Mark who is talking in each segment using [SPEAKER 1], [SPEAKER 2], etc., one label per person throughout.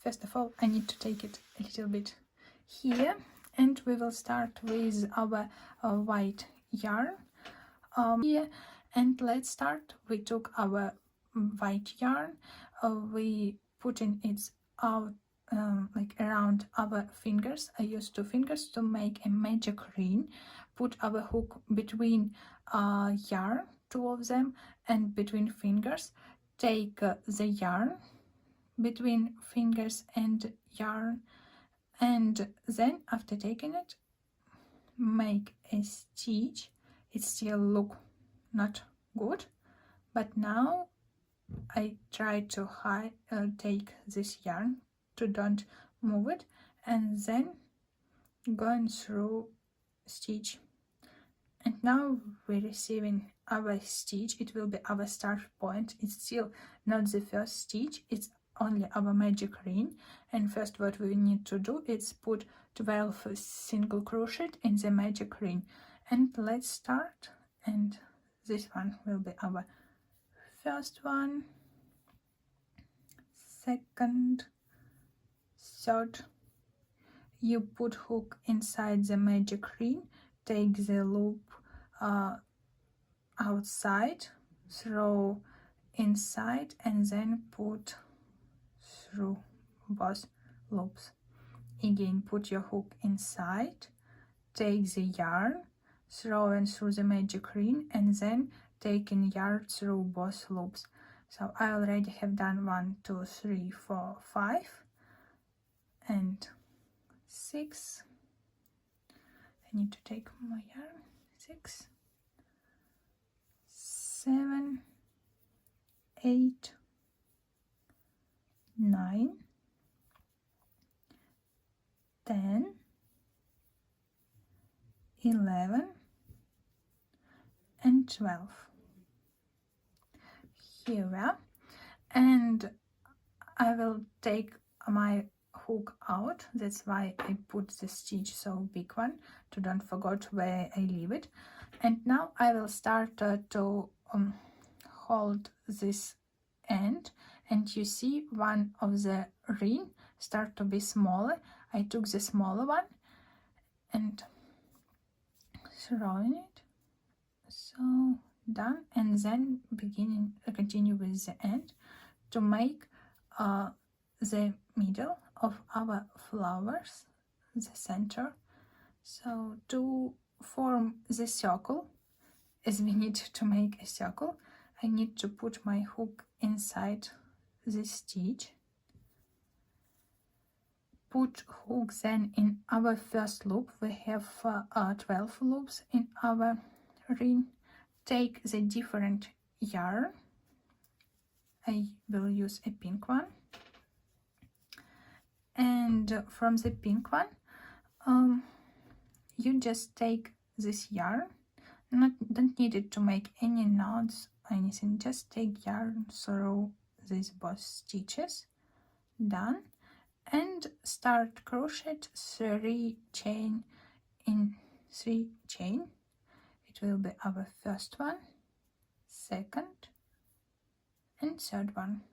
[SPEAKER 1] first of all I need to take it a little bit here, and we will start with our white yarn here. And let's start. We took our white yarn, we put in it out like around our fingers. I used 2 fingers to make a magic ring. Put our hook between yarn, 2 of them, and between fingers. Take the yarn between fingers and yarn, and then after taking it, make a stitch. It still look not good, but now I try to take this yarn to don't move it, and then going through stitch. And now we're receiving our stitch. It will be our start point. It's still not the first stitch, it's only our magic ring. And first what we need to do is put 12 single crochet in the magic ring. And let's start, and this one will be our first one, second, third. You put hook inside the magic ring, take the loop outside, throw inside, and then put through both loops. Again, put your hook inside, take the yarn, throw in through the magic ring, and then taking yarn through both loops. So I already have done 1, 2, 3, 4, 5 and 6. I need to take my yarn. 6, 7, 8, 9, 10, 11 and 12. Here we are, and I will take my hook out. That's why I put the stitch so big one, to don't forget where I leave it. And now I will start to hold this end, and you see one of the ring start to be smaller. I took the smaller one and throwing it, so done. And then continue with the end to make the middle of our flowers, the center. So to form the circle, as we need to make a circle, I need to put my hook inside the stitch, put hook then in our first loop. We have 12 loops in our ring. Take the different yarn. I will use a pink one, and from the pink one you just take this yarn. Don't need it to make any knots or anything, just take yarn through these both stitches. Done. And start crochet 3 chain in 3 chain. It will be our first one, second and third one.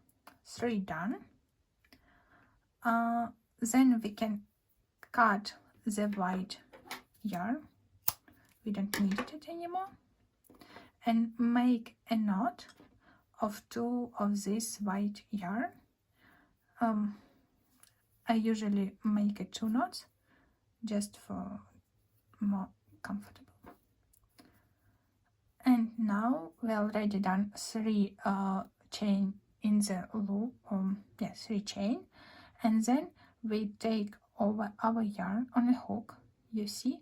[SPEAKER 1] 3 done. Then we can cut the white yarn, we don't need it anymore, and make a knot of 2 of this white yarn. I usually make 2 knots just for more comfortable. And now we already done 3 chain in the loop, 3 chain, and then we take over our yarn on a hook, you see,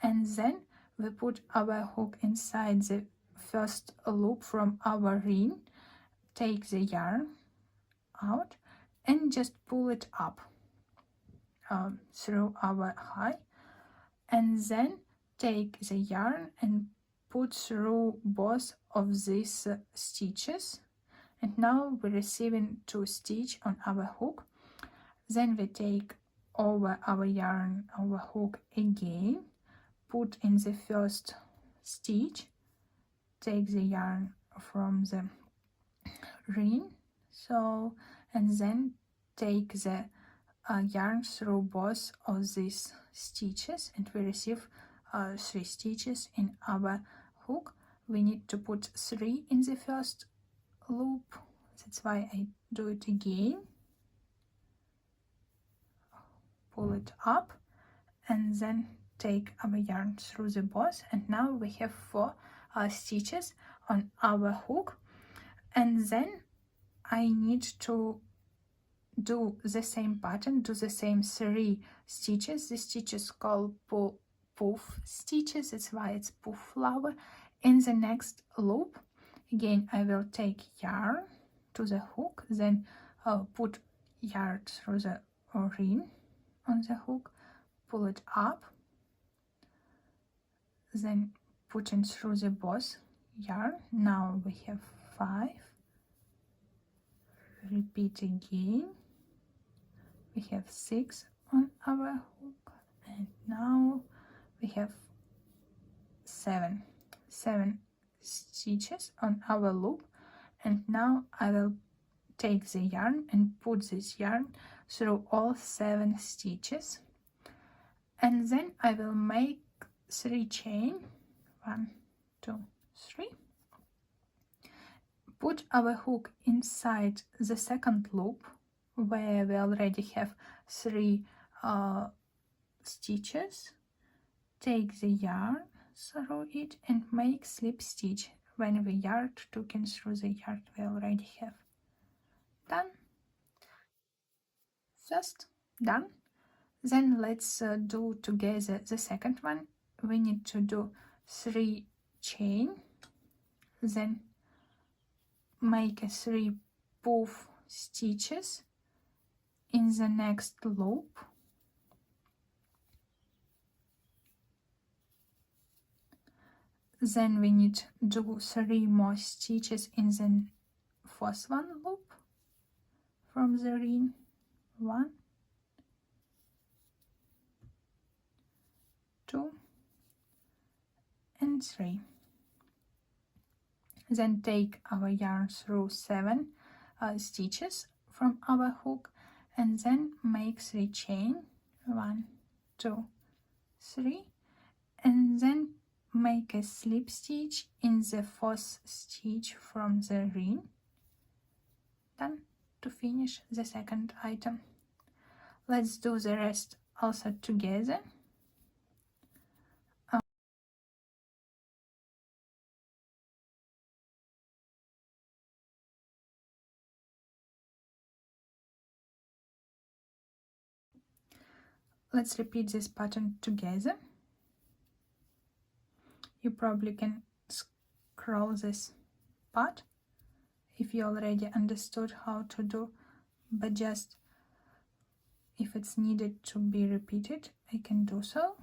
[SPEAKER 1] and then we put our hook inside the first loop from our ring, take the yarn out and just pull it up through our eye, and then take the yarn and put through both of these stitches. And now we're receiving 2 stitches on our hook. Then we take over our yarn, our hook again, put in the first stitch, take the yarn from the ring, so, and then take the yarn through both of these stitches, and we receive 3 stitches in our hook. We need to put 3 in the first loop, that's why I do it again. Pull it up and then take our yarn through the both, and now we have 4 stitches on our hook. And then I need to do the same pattern, do the same 3 stitches. The stitches called poof stitches, that's why it's poof flower. In the next loop, again, I will take yarn to the hook, then put yarn through the ring on the hook, pull it up, then put in through the both yarn. Now we have 5. Repeat again. We have 6 on our hook, and now we have 7 stitches on our loop. And now I will take the yarn and put this yarn through all 7 stitches, and then I will make 3 chain, 1, 2, 3. Put our hook inside the second loop where we already have 3 stitches. Take the yarn through it and make slip stitch when the yarn taken through the yarn we already have. Done. First done. Then let's do together the second one. We need to do 3 chain, then make 3 poof stitches in the next loop, then we need to do 3 more stitches in the first one loop from the ring. 1, 2, and 3. Then take our yarn through 7 stitches from our hook, and then make 3 chain, 1, 2, 3, and then make a slip stitch in the first stitch from the ring. Done. To finish the second item. Let's do the rest also together. Let's repeat this pattern together. You probably can scroll this part if you already understood how to do, but just if it's needed to be repeated, I can do so.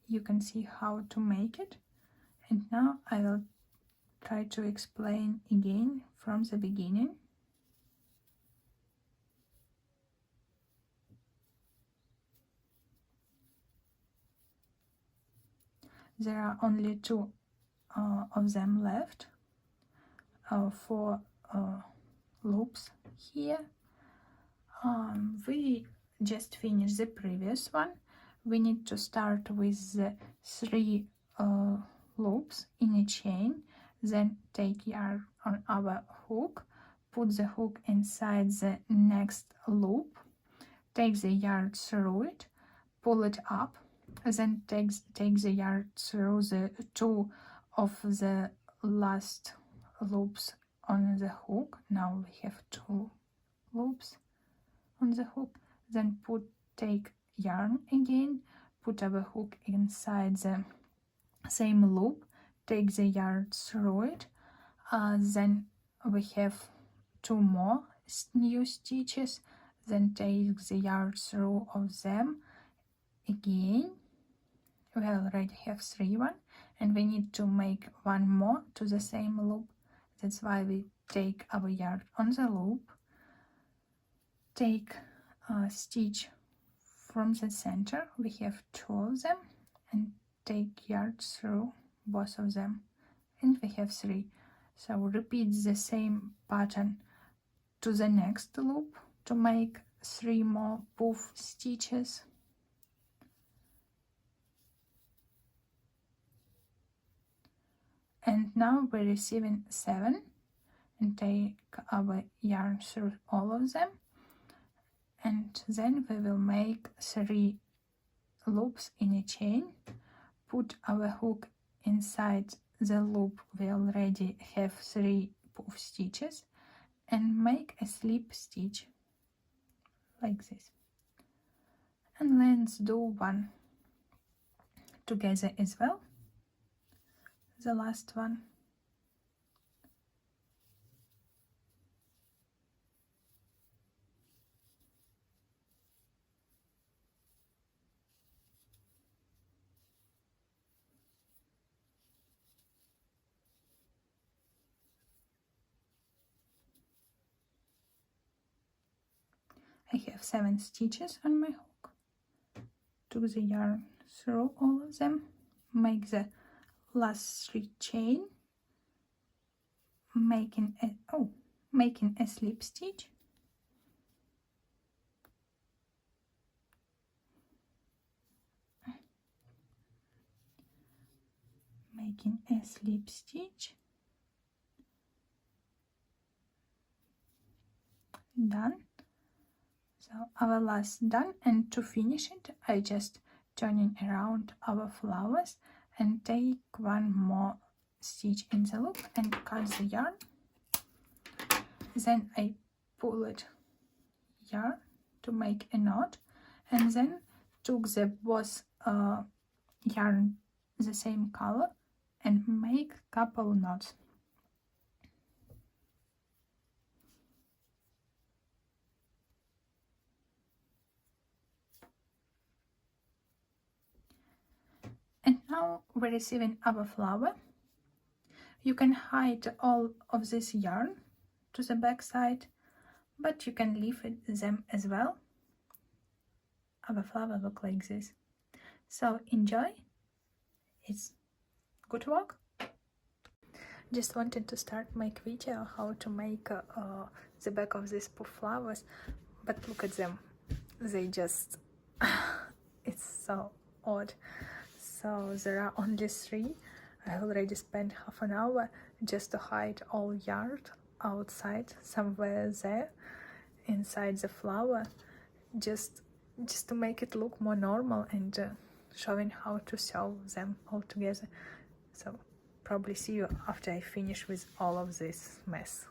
[SPEAKER 1] You can see how to make it, and now I will try to explain again from the beginning. There are only 2 of them left, 4 loops here. We just finished the previous one. We need to start with the 3 loops in a chain, then take yarn on our hook, put the hook inside the next loop, take the yarn through it, pull it up, then take the yarn through the 2 of the last loops on the hook. Now we have 2 loops on the hook. Then take yarn again, put our hook inside the same loop, take the yarn through it. Then we have 2 more new stitches, then take the yarn through of them again. We already have 3 and we need to make 1 more to the same loop. That's why we take our yarn on the loop, take a stitch from the center, we have 2 of them, and take yarn through both of them, and we have 3. So repeat the same pattern to the next loop to make 3 more puff stitches. And now we're receiving 7, and take our yarn through all of them, and then we will make 3 loops in a chain, put our hook inside the loop we already have 3 puff stitches, and make a slip stitch like this. And let's do one together as well, the last one. I have 7 stitches on my hook. Took the yarn through all of them, make the last 3 chain, making a slip stitch, making a slip stitch, done. So our last done, and to finish it I just turning around our flowers and take one more stitch in the loop and cut the yarn. Then I pull it yarn to make a knot, and then took the both yarn the same color and make couple knots. And now we're receiving our flower. You can hide all of this yarn to the back side, but you can leave them as well. Our flower look like this. So enjoy, it's good work. Just wanted to start make video how to make the back of these puff flowers, but look at them, they just it's so odd. So there are only 3. I already spent half an hour just to hide all yarn outside somewhere there inside the flower, just to make it look more normal, and showing how to sew them all together. So probably see you after I finish with all of this mess.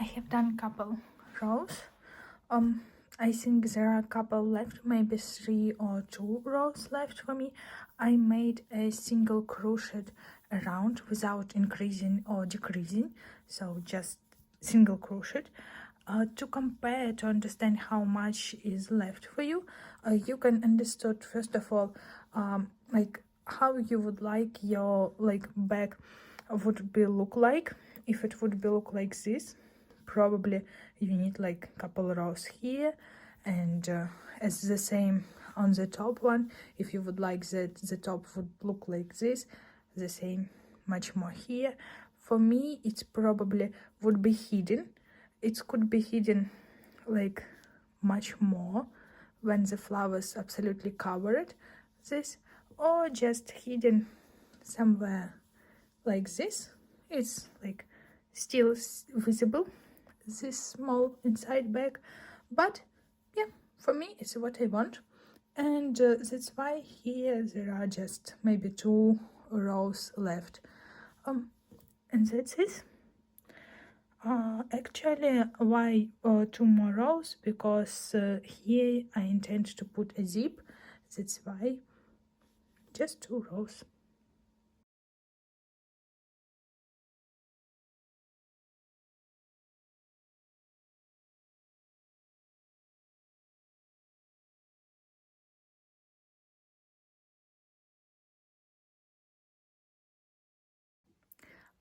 [SPEAKER 1] I have done a couple rows. I think there are a couple left, maybe 3 or 2 rows left for me. I made a single crochet around without increasing or decreasing, so just single crochet. To compare, to understand how much is left for you, you can understand first of all like how you would like your bag would be look like. If it would be look like this, probably you need like a couple rows here, and as the same on the top one. If you would like that the top would look like this, the same much more here. For me, it's probably would be hidden. It could be hidden like much more when the flowers absolutely covered this, or just hidden somewhere like this. It's like still visible, this small inside bag, but yeah, for me it's what I want. And that's why here there are just maybe 2 rows left, and that's it. Actually, why 2 more rows? Because here I intend to put a zip, that's why just 2 rows.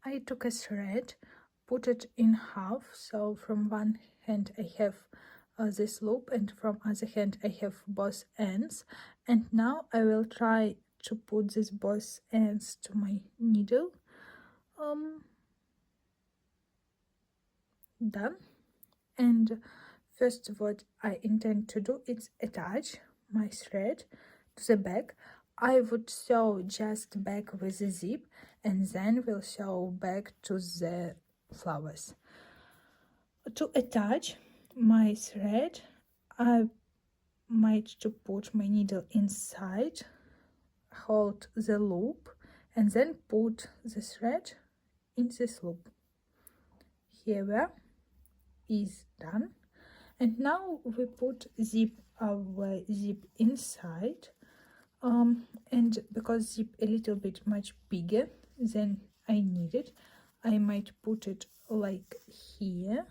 [SPEAKER 1] I took a thread, put it in half, so from one hand I have this loop, and from other hand I have both ends, and now I will try to put these both ends to my needle. Done. And first what I intend to do is attach my thread to the back. I would sew just back with a zip, and then we'll sew back to the flowers. To attach my thread, I might to put my needle inside, hold the loop, and then put the thread in this loop. Here is done. And now we put our zip inside, and because zip a little bit much bigger than I needed, I might put it like here,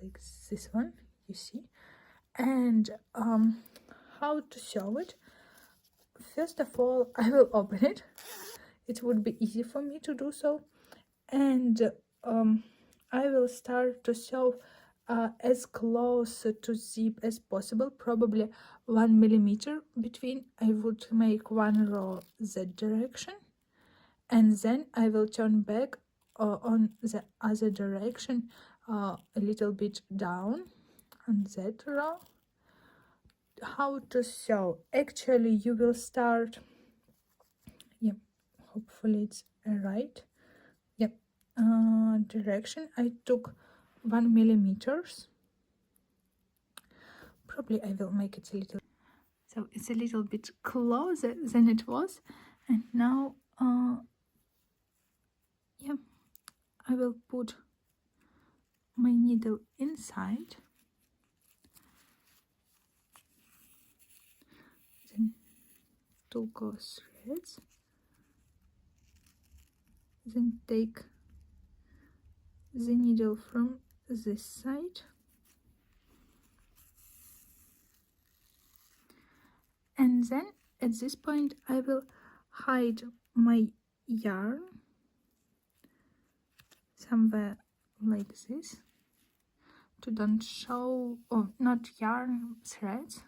[SPEAKER 1] like this one, you see. And how to sew it? First of all, I will open it. It would be easy for me to do so, and I will start to sew as close to zip as possible, probably 1 millimeter between. I would make 1 row that direction, and then I will turn back on the other direction a little bit down on that row. How to sew? Actually, you will start, yep, hopefully it's right, yep, direction. I took 1 millimeters. Probably I will make it a little, so it's a little bit closer than it was. And now yeah, I will put my needle inside, then 2 gauze threads, then take the needle from this side, and then at this point I will hide my yarn somewhere like this, to don't show, or not yarn, threads,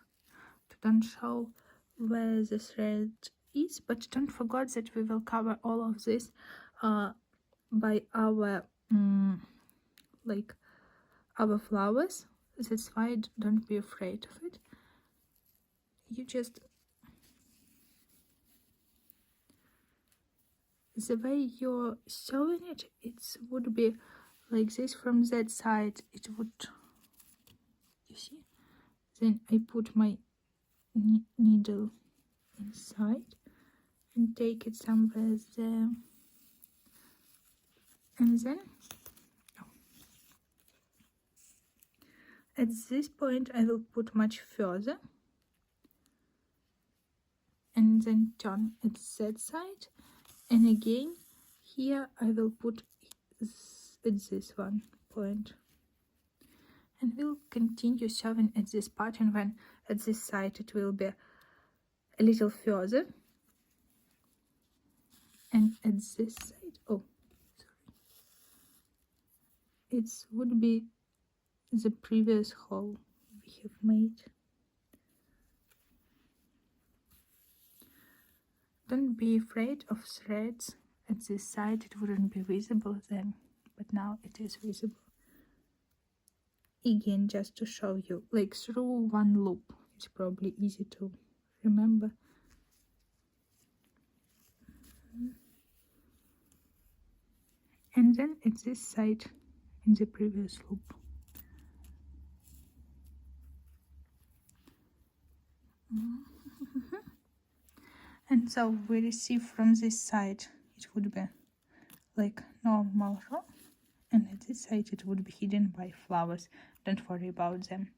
[SPEAKER 1] to don't show where the thread is. But don't forget that we will cover all of this by our like our flowers. That's why don't be afraid of it. You just, the way you're sewing it, it would be like this from that side. It would, you see. Then I put my needle inside and take it somewhere there, and then at this point I will put much further and then turn at that side, and again here I will put at this one point, and we'll continue sewing at this pattern when at this side it will be a little further, and at this side, oh sorry, it would be the previous hole we have made. Don't be afraid of threads at this side, it wouldn't be visible then, but now it is visible. Again, just to show you, like through one loop, it's probably easy to remember. And then at this side in the previous loop. And so we receive from this side, it would be like normal row, and at this side it would be hidden by flowers. Don't worry about them.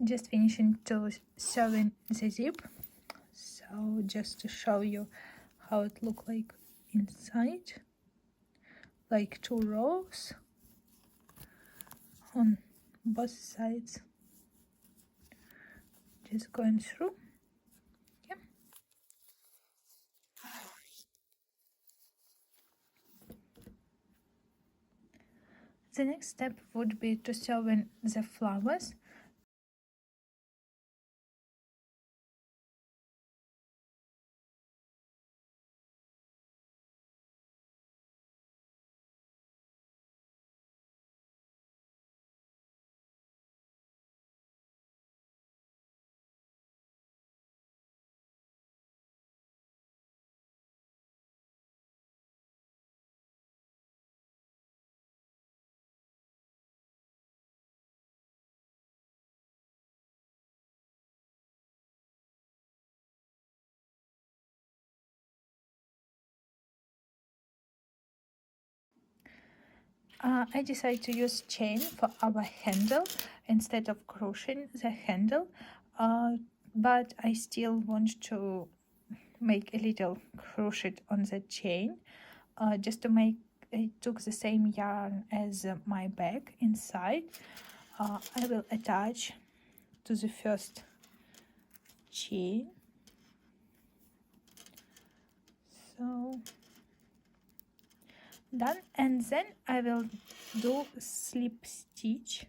[SPEAKER 1] Just finishing to sewing the zip, so just to show you how it look like inside, like 2 rows on both sides, just going through. Yeah. The next step would be to sew in the flowers. I decided to use chain for our handle instead of crocheting the handle, but I still want to make a little crochet on the chain, just to make it took the same yarn as my bag inside. I will attach to the first chain, so done. And then I will do slip stitch.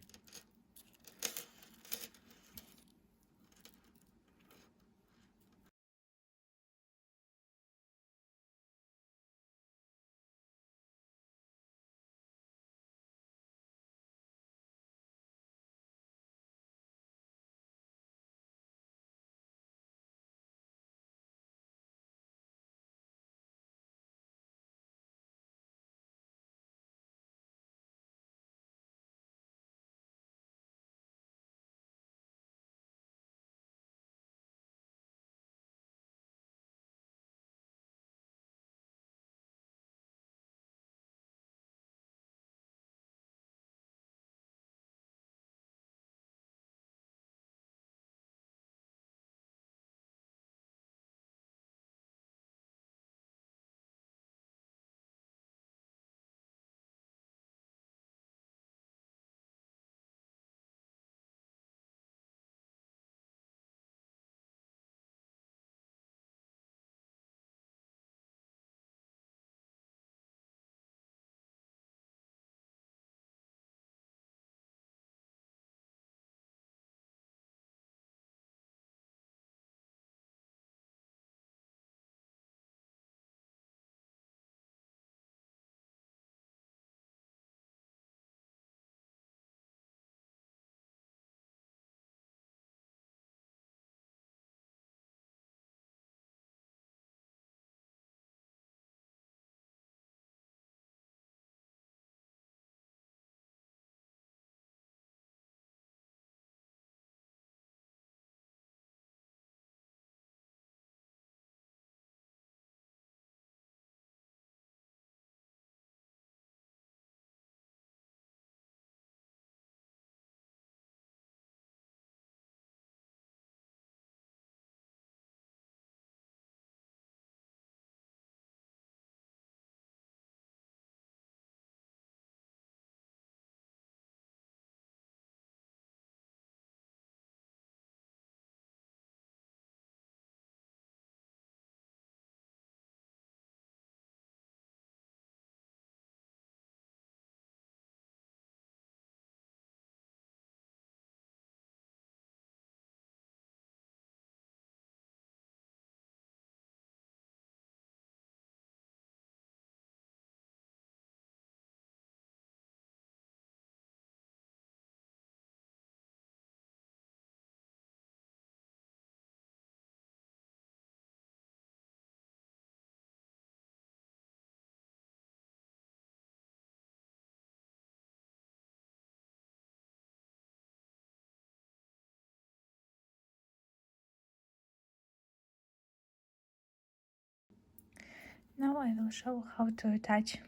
[SPEAKER 1] Now I will show how to attach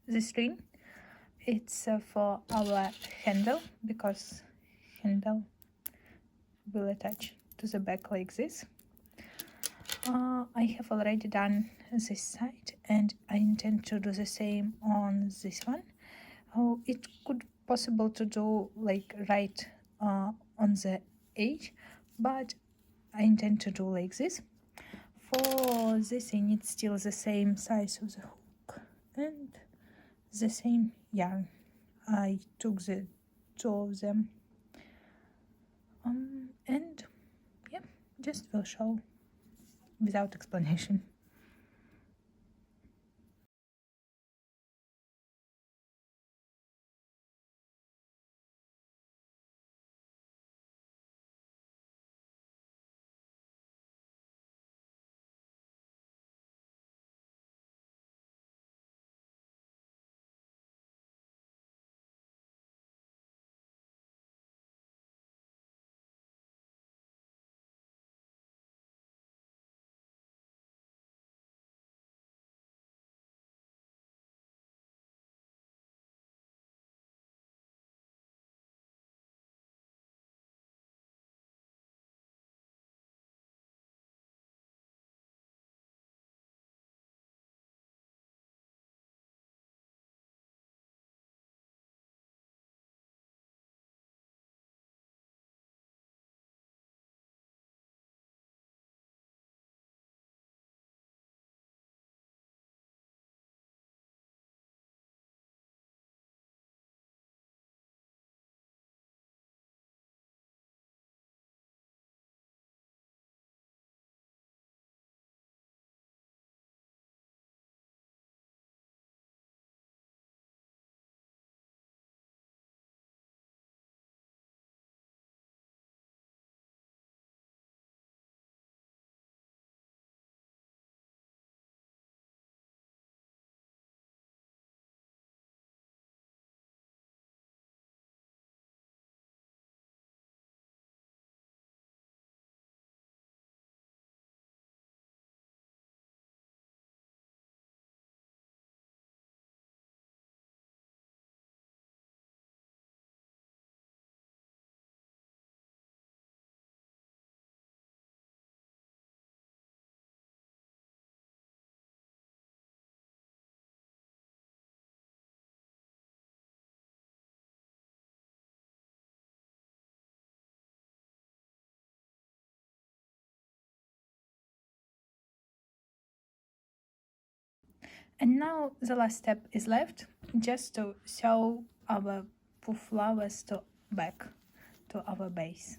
[SPEAKER 1] this ring. It's for our handle, because handle will attach to the back like this. I have already done this side and I intend to do the same on this one. Oh, it could possible to do like right on the edge, but I intend to do like this. For this I need still the same size of the hook and the same yarn. I took the two of them, and yeah, just will show without explanation. And now the last step is left, just to sew our flowers to back to our base.